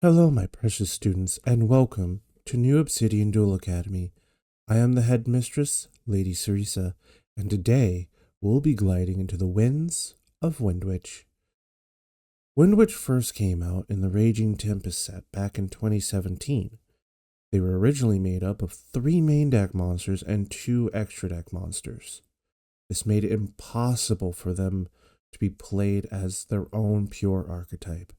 Hello, my precious students, and welcome to New Obsidian Duel Academy. I am the headmistress, Lady Cerisa, and today we'll be gliding into the winds of Windwitch. Windwitch first came out in the Raging Tempest set back in 2017. They were originally made up of 3 main deck monsters and 2 extra deck monsters. This made it impossible for them to be played as their own pure archetype.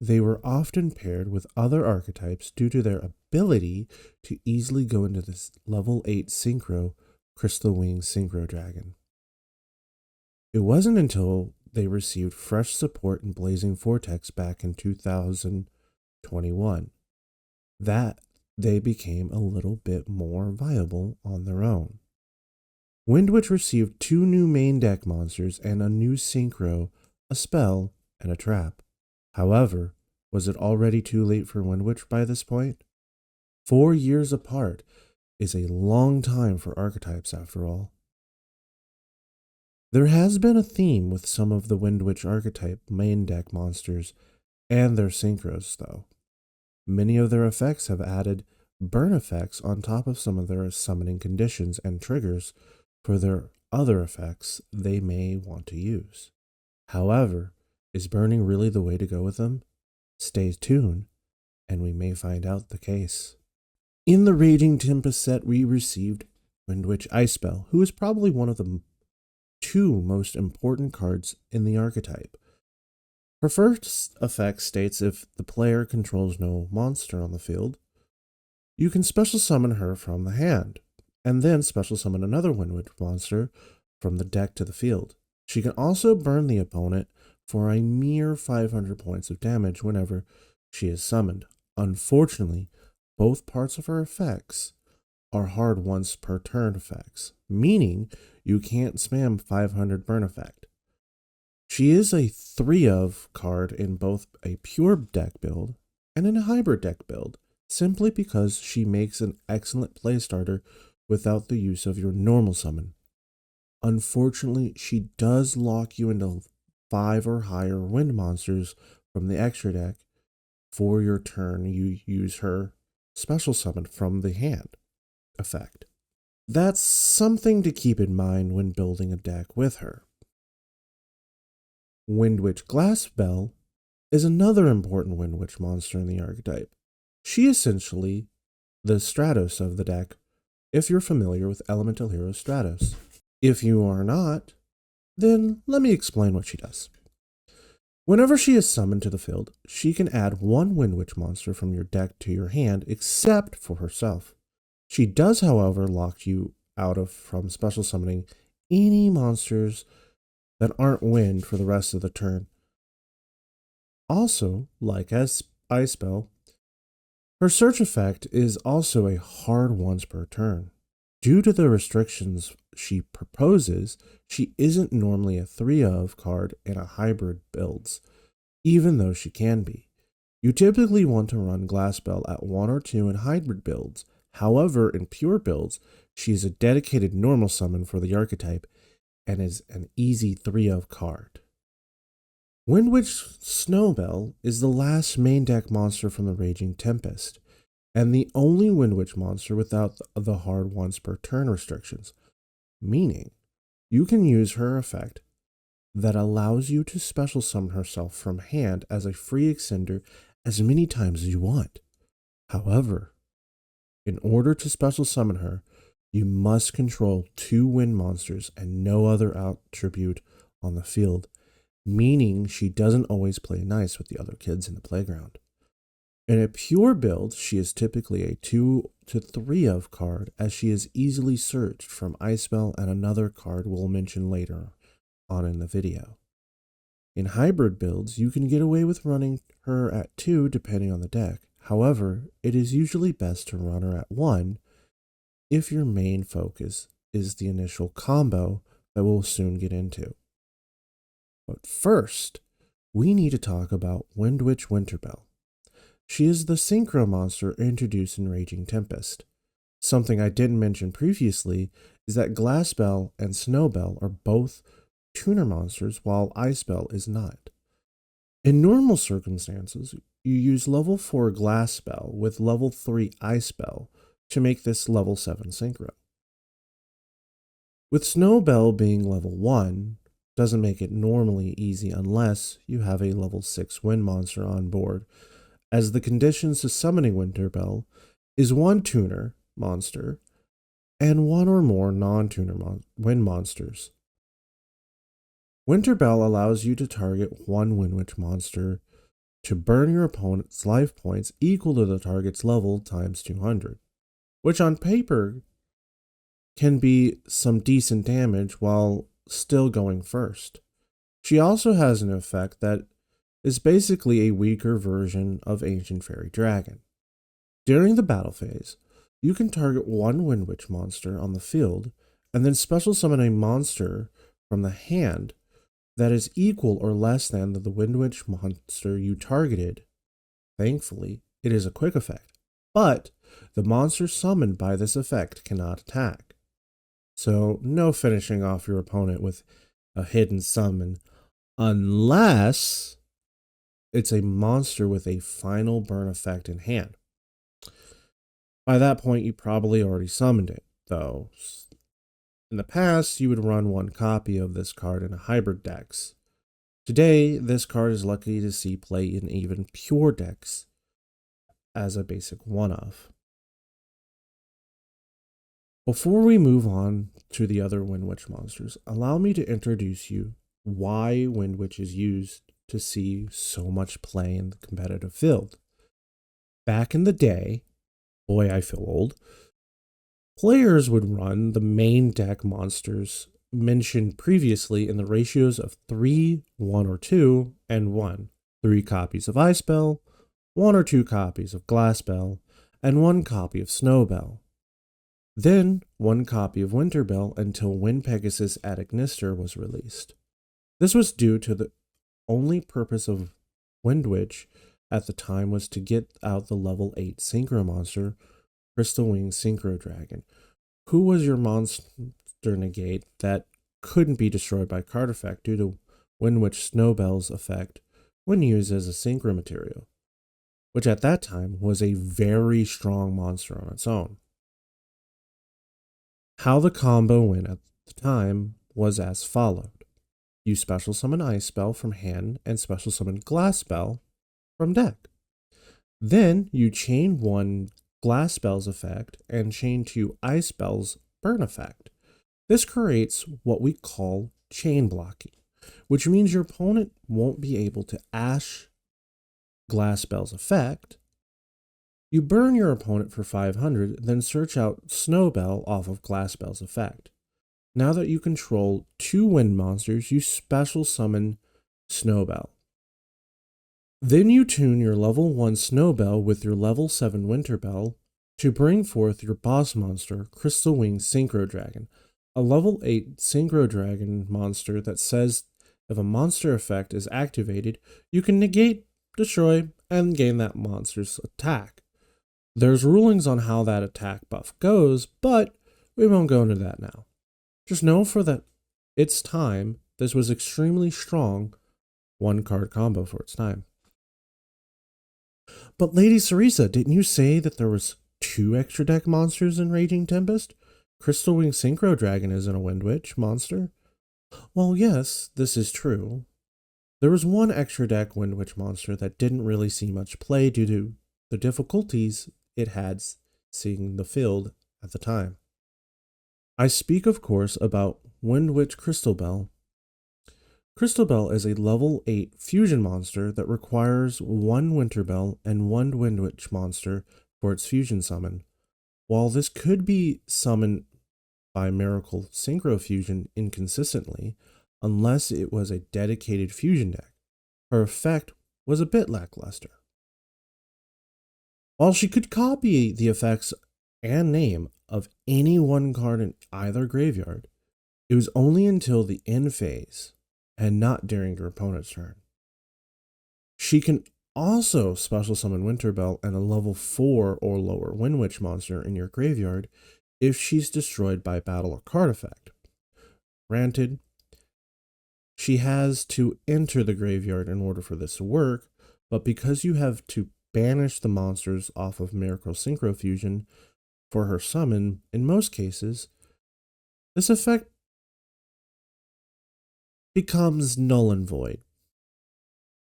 They were often paired with other archetypes due to their ability to easily go into this level 8 Synchro Crystal Wing Synchro Dragon. It wasn't until they received fresh support in Blazing Vortex back in 2021 that they became a little bit more viable on their own. Windwitch received 2 new main deck monsters and a new Synchro, a spell, and a trap. However, was it already too late for Windwitch by this point? 4 years apart is a long time for archetypes after all. There has been a theme with some of the Windwitch archetype main deck monsters and their synchros though. Many of their effects have added burn effects on top of some of their summoning conditions and triggers for their other effects they may want to use. However, is burning really the way to go with them? Stay tuned, and we may find out the case. In the Raging Tempest set, we received Windwitch Icespell, who is probably one of the 2 most important cards in the archetype. Her first effect states if the player controls no monster on the field, you can special summon her from the hand, and then special summon another Windwitch monster from the deck to the field. She can also burn the opponent for a mere 500 points of damage whenever she is summoned. Unfortunately, both parts of her effects are hard once per turn effects, meaning you can't spam 500 burn effect. She is a 3-of card in both a pure deck build and in a hybrid deck build, simply because she makes an excellent play starter without the use of your normal summon. Unfortunately, she does lock you into 5 or higher wind monsters from the extra deck for your turn you use her special summon from the hand effect. That's something to keep in mind when building a deck with her. Windwitch Glassbell is another important Windwitch monster in the archetype. She is essentially the Stratos of the deck if you're familiar with Elemental Hero Stratos. If you are not, then let me explain what she does. Whenever she is summoned to the field, she can add 1 Windwitch monster from your deck to your hand except for herself. She does, however, lock you out from special summoning any monsters that aren't wind for the rest of the turn. Also, like as Icespell, her search effect is also a hard once per turn. Due to the restrictions she proposes, she isn't normally a 3-of card in a hybrid builds, even though she can be. You typically want to run Glassbell at 1 or 2 in hybrid builds. However, in pure builds, she is a dedicated normal summon for the archetype and is an easy 3-of card. Windwitch Snowbell is the last main deck monster from the Raging Tempest, and the only Windwitch monster without the hard once per turn restrictions, meaning you can use her effect that allows you to special summon herself from hand as a free extender as many times as you want. However, in order to special summon her, you must control 2 wind monsters and no other attribute on the field, meaning she doesn't always play nice with the other kids in the playground. In a pure build, she is typically a 2 to 3-of card, as she is easily searched from Icespell and another card we'll mention later on in the video. In hybrid builds, you can get away with running her at 2 depending on the deck. However, it is usually best to run her at 1 if your main focus is the initial combo that we'll soon get into. But first, we need to talk about Windwitch Winterbell. She is the synchro monster introduced in Raging Tempest. Something I didn't mention previously is that Glassbell and Snowbell are both tuner monsters while Icebell is not. In normal circumstances, you use level 4 Glass Spell with level 3 Ice Spell to make this level 7 Synchro. With Snowbell being level 1, doesn't make it normally easy unless you have a level 6 Wind monster on board, as the conditions to summoning Winterbell is one tuner monster and one or more non-tuner wind monsters. Winterbell allows you to target one Windwitch monster to burn your opponent's life points equal to the target's level times 200, which on paper can be some decent damage while still going first. She also has an effect that is basically a weaker version of Ancient Fairy Dragon. During the battle phase, you can target one Windwitch monster on the field and then special summon a monster from the hand that is equal or less than the Windwitch monster you targeted. Thankfully, it is a quick effect, but the monster summoned by this effect cannot attack. So no finishing off your opponent with a hidden summon unless it's a monster with a final burn effect in hand. By that point, you probably already summoned it, though. In the past, you would run one copy of this card in a hybrid decks. Today, this card is lucky to see play in even pure decks as a basic one-off. Before we move on to the other Windwitch monsters, allow me to introduce you why Windwitch is used to see so much play in the competitive field. Back in the day, boy, I feel old, players would run the main deck monsters mentioned previously in the ratios of 3, 1 or 2, and 1. 3 copies of Ice Spell, 1 or 2 copies of Glass Spell, and 1 copy of Snowbell. Then 1 copy of Winterbell until Wind Pegasus at Ignister was released. This was due to the only purpose of Windwitch at the time was to get out the level 8 Synchro monster, Crystal Wing Synchro Dragon, who was your monster negate that couldn't be destroyed by card effect due to Windwitch Snowbell's effect when used as a Synchro material, which at that time was a very strong monster on its own. How the combo went at the time was as followed. You special summon Ice Spell from hand and special summon Glass Spell from deck. Then you chain 1 Glass Spell's effect and chain 2 Ice Spell's burn effect. This creates what we call chain blocking, which means your opponent won't be able to Ash Glass Spell's effect. You burn your opponent for 500, then search out Snowbell off of Glass Spell's effect. Now that you control 2 wind monsters, you special summon Snowbell. Then you tune your level 1 Snowbell with your level 7 Winterbell to bring forth your boss monster, Crystal Wing Synchro Dragon, a level 8 Synchro Dragon monster that says if a monster effect is activated, you can negate, destroy, and gain that monster's attack. There's rulings on how that attack buff goes, but we won't go into that now. Just know for its time, this was extremely strong 1-card combo for its time. But Lady Cerisa, didn't you say that there was 2 extra deck monsters in Raging Tempest? Crystal Wing Synchro Dragon isn't a Windwitch monster. Well, yes, this is true. There was 1 extra deck Windwitch monster that didn't really see much play due to the difficulties it had seeing the field at the time. I speak, of course, about Windwitch Crystalbell. Crystalbell is a level 8 fusion monster that requires 1 Winterbell and 1 Windwitch monster for its fusion summon. While this could be summoned by Miracle Synchro Fusion inconsistently, unless it was a dedicated fusion deck, her effect was a bit lackluster. While she could copy the effects and name of any 1 card in either graveyard, it was only until the end phase and not during your opponent's turn. She can also special summon Winterbell and a level 4 or lower Windwitch monster in your graveyard if she's destroyed by battle or card effect. Granted, She has to enter the graveyard in order for this to work, but because you have to banish the monsters off of Miracle Synchro Fusion for her summon, in most cases, this effect becomes null and void,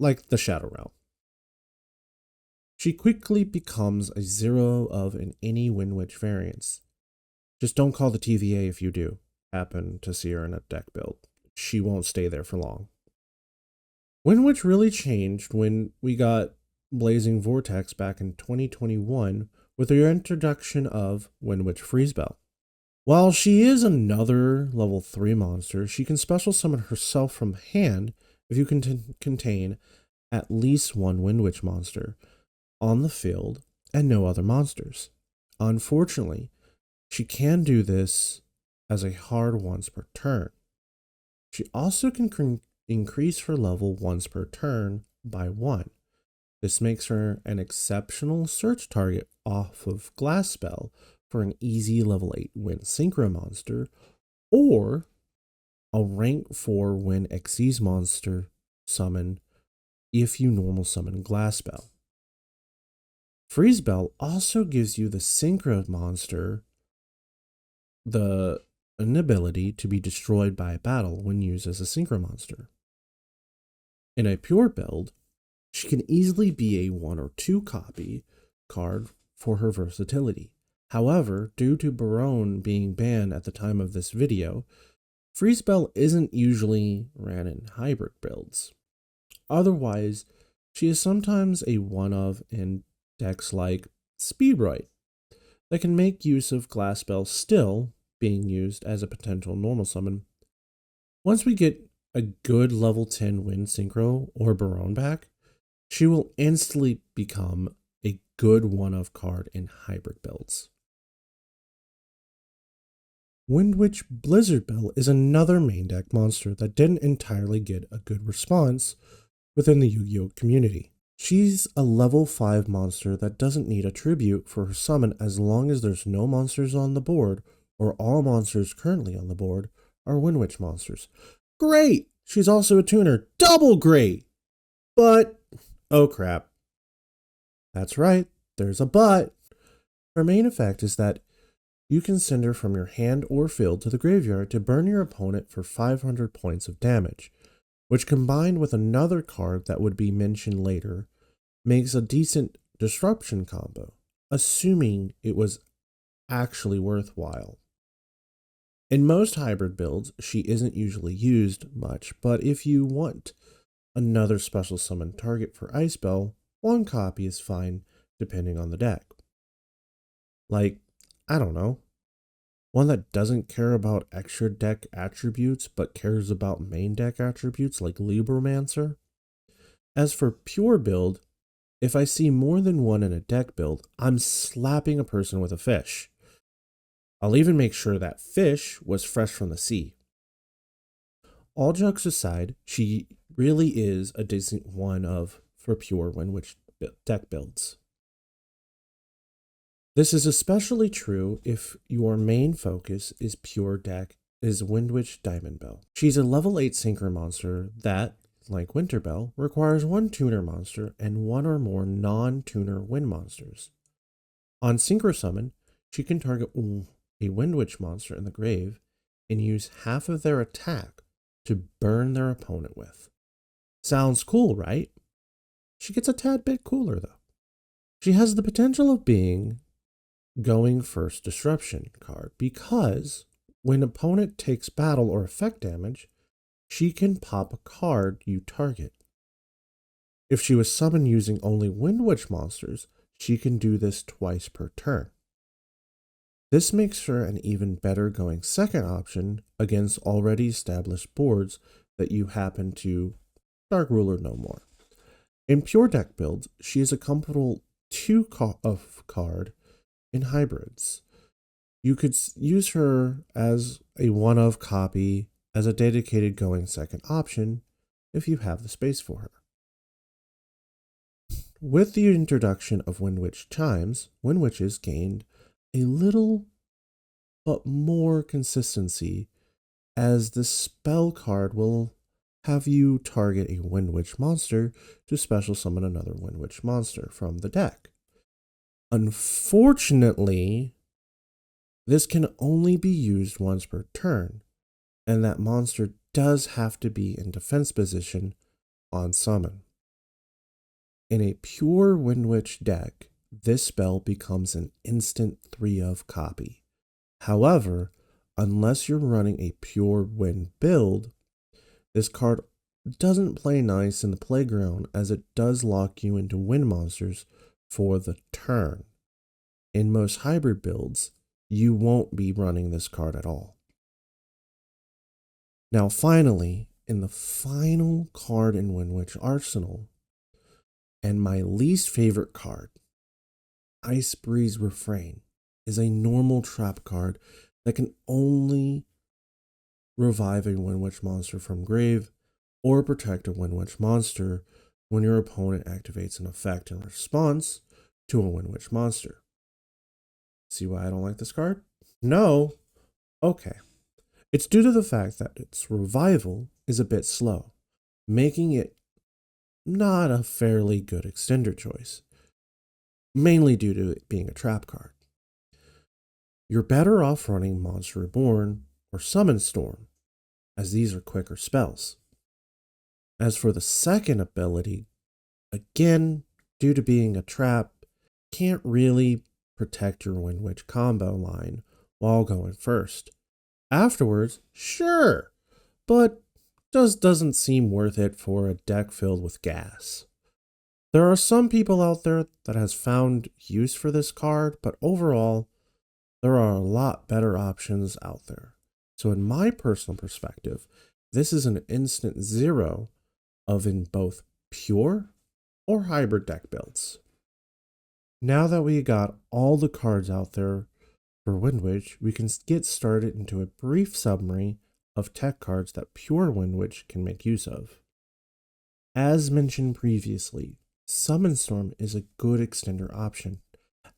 like the Shadow Realm. She quickly becomes a 0 of in any Windwitch variants. Just don't call the TVA if you do happen to see her in a deck build. She won't stay there for long. Windwitch really changed when we got Blazing Vortex back in 2021 with the introduction of Windwitch Freezebell. While she is another level 3 monster, she can special summon herself from hand if you can contain at least one Windwitch monster on the field and no other monsters. Unfortunately, she can do this as a hard once per turn. She also can increase her level once per turn by 1. This makes her an exceptional search target off of Glass Spell for an easy level 8 Wind Synchro monster, or a rank 4 Wind Xyz monster summon if you normal summon Glass Spell. Freezebell also gives you the Synchro monster the inability to be destroyed by a battle when used as a Synchro monster. In a pure build, she can easily be a 1 or 2 copy card for her versatility. However, due to Barone being banned at the time of this video, Freezebell isn't usually ran in hybrid builds. Otherwise, she is sometimes a one-of in decks like Speedroid that can make use of Glass Spell still being used as a potential normal summon. Once we get a good level 10 Wind Synchro or Barone back, she will instantly become a good one-of card in hybrid builds. Windwitch Blizzard Bell is another main deck monster that didn't entirely get a good response within the Yu-Gi-Oh community. She's a level 5 monster that doesn't need a tribute for her summon as long as there's no monsters on the board or all monsters currently on the board are Windwitch monsters. Great! She's also a tuner. Double great! But, oh crap. That's right, there's a but. Her main effect is that you can send her from your hand or field to the graveyard to burn your opponent for 500 points of damage, which combined with another card that would be mentioned later, makes a decent disruption combo, assuming it was actually worthwhile. In most hybrid builds, she isn't usually used much, but if you want another special summon target for Ice Bell, 1 copy is fine depending on the deck. Like, I don't know, one that doesn't care about extra deck attributes but cares about main deck attributes like Libromancer. As for pure build, if I see more than one in a deck build, I'm slapping a person with a fish. I'll even make sure that fish was fresh from the sea. All jokes aside, she really is a decent one-of for pure Windwitch deck builds. This is especially true if your main focus is pure deck is Windwitch Diamond Bell. She's a level 8 Synchro monster that, like Winter Bell, requires 1 tuner monster and 1 or more non-tuner wind monsters. On Synchro Summon, she can target a Windwitch monster in the grave and use half of their attack to burn their opponent with. Sounds cool, right? She gets a tad bit cooler though. She has the potential of being going first disruption card because when opponent takes battle or effect damage, she can pop a card you target. If she was summoned using only Windwitch monsters, she can do this twice per turn. This makes her an even better going second option against already established boards that you happen to Dark Ruler no more. In pure deck builds, she is a comfortable 2 card in hybrids. You could use her as a one-of copy as a dedicated going second option if you have the space for her. With the introduction of Windwitch Chimes, Windwitches gained a little but more consistency as the spell card will have you target a Windwitch monster to special summon another Windwitch monster from the deck. Unfortunately, this can only be used once per turn, and that monster does have to be in defense position on summon. In a pure Windwitch deck, this spell becomes an instant 3-of copy. However, unless you're running a pure Wind build, this card doesn't play nice in the playground as it does lock you into Wind monsters for the turn. In most hybrid builds, you won't be running this card at all. Now finally, in the final card in Windwitch Arsenal, and my least favorite card, Ice Breeze Refrain, is a normal trap card that can only revive a Windwitch monster from grave or protect a Windwitch monster when your opponent activates an effect in response to a Windwitch monster. See why I don't like this card? No? Okay. It's due to the fact that its revival is a bit slow, making it not a fairly good extender choice, mainly due to it being a trap card. You're better off running Monster Reborn or Summon Storm, as these are quicker spells. As for the second ability, again, due to being a trap, can't really protect your Windwitch combo line while going first. Afterwards, sure, but just doesn't seem worth it for a deck filled with gas. There are some people out there that has found use for this card, but overall, there are a lot better options out there. So in my personal perspective, this is an instant 0 of in both pure or hybrid deck builds. Now that we got all the cards out there for Windwitch, we can get started into a brief summary of tech cards that pure Windwitch can make use of. As mentioned previously, Summon Storm is a good extender option,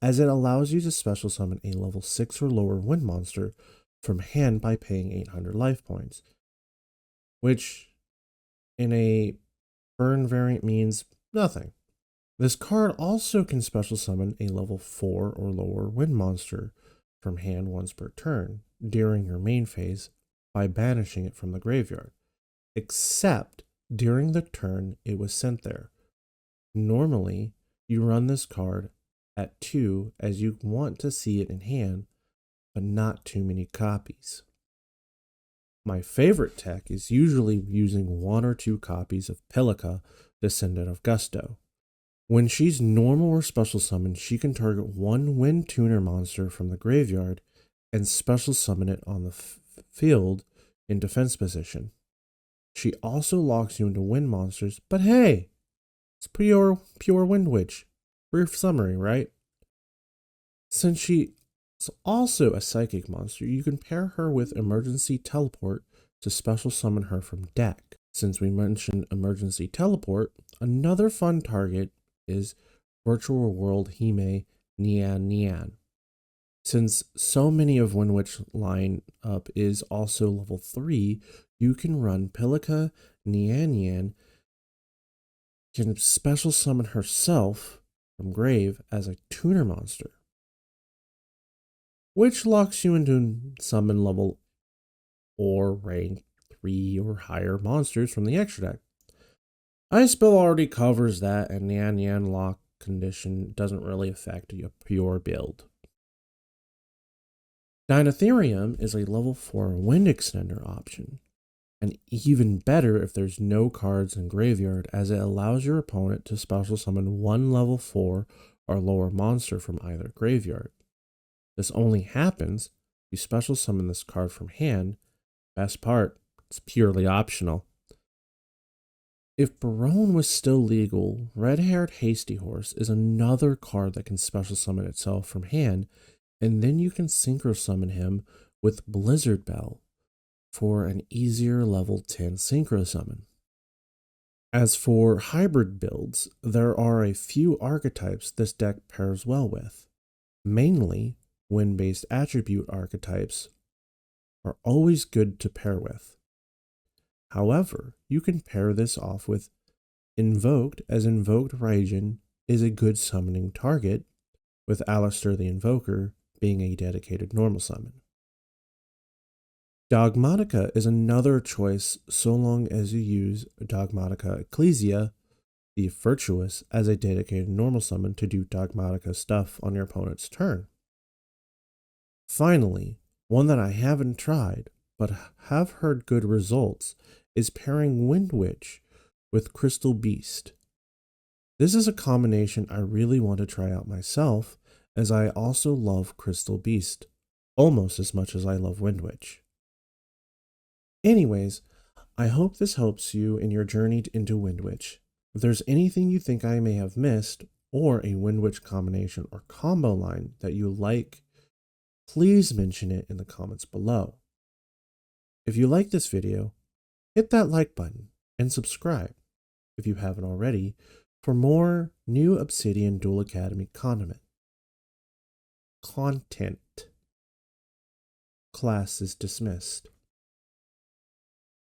as it allows you to special summon a level 6 or lower Wind monster from hand by paying 800 life points, which in a burn variant means nothing. This card also can special summon a level 4 or lower Wind monster from hand once per turn during your main phase by banishing it from the graveyard, except during the turn it was sent there. Normally, you run this card at 2 as you want to see it in hand, but not too many copies. My favorite tech is usually using 1 or 2 copies of Pilica, Descendant of Gusto. When she's normal or special summoned, she can target 1 Wind Tuner monster from the graveyard and special summon it on the field in defense position. She also locks you into Wind monsters, but hey, it's pure Windwitch. Brief summary, right? Since she is also a psychic monster, you can pair her with Emergency Teleport to special summon her from deck. Since we mentioned Emergency Teleport, another fun target is Virtual World Hime Nian Nian. Since so many of Windwitch lineup is also level 3, you can run Pilica Nian Nian, can special summon herself from grave as a tuner monster, which locks you into summon level or rank 3 or higher monsters from the extra deck. Ice Spell already covers that, and Nian Nian lock condition doesn't really affect a pure build. Dynatherium is a level 4 Wind Extender option, and even better if there's no cards in graveyard, as it allows your opponent to special summon 1 level 4 or lower monster from either graveyard. This only happens if you special summon this card from hand. Best part, it's purely optional. If Barone was still legal, Red-Haired Hasty Horse is another card that can special summon itself from hand, and then you can synchro summon him with Blizzard Bell for an easier level 10 synchro summon. As for hybrid builds, there are a few archetypes this deck pairs well with. Mainly, wind-based attribute archetypes are always good to pair with. However, you can pair this off with Invoked, as Invoked Raijin is a good summoning target, with Alistair the Invoker being a dedicated normal summon. Dogmatica is another choice so long as you use Dogmatica Ecclesia, the Virtuous, as a dedicated normal summon to do Dogmatica stuff on your opponent's turn. Finally, one that I haven't tried but have heard good results is pairing Windwitch with Crystal Beast. This is a combination I really want to try out myself, as I also love Crystal Beast almost as much as I love Windwitch. Anyways, I hope this helps you in your journey into Windwitch. If there's anything you think I may have missed, or a Windwitch combination or combo line that you like, please mention it in the comments below. If you like this video, hit that like button and subscribe if you haven't already for more new Obsidian Duel Academy content. Class is dismissed.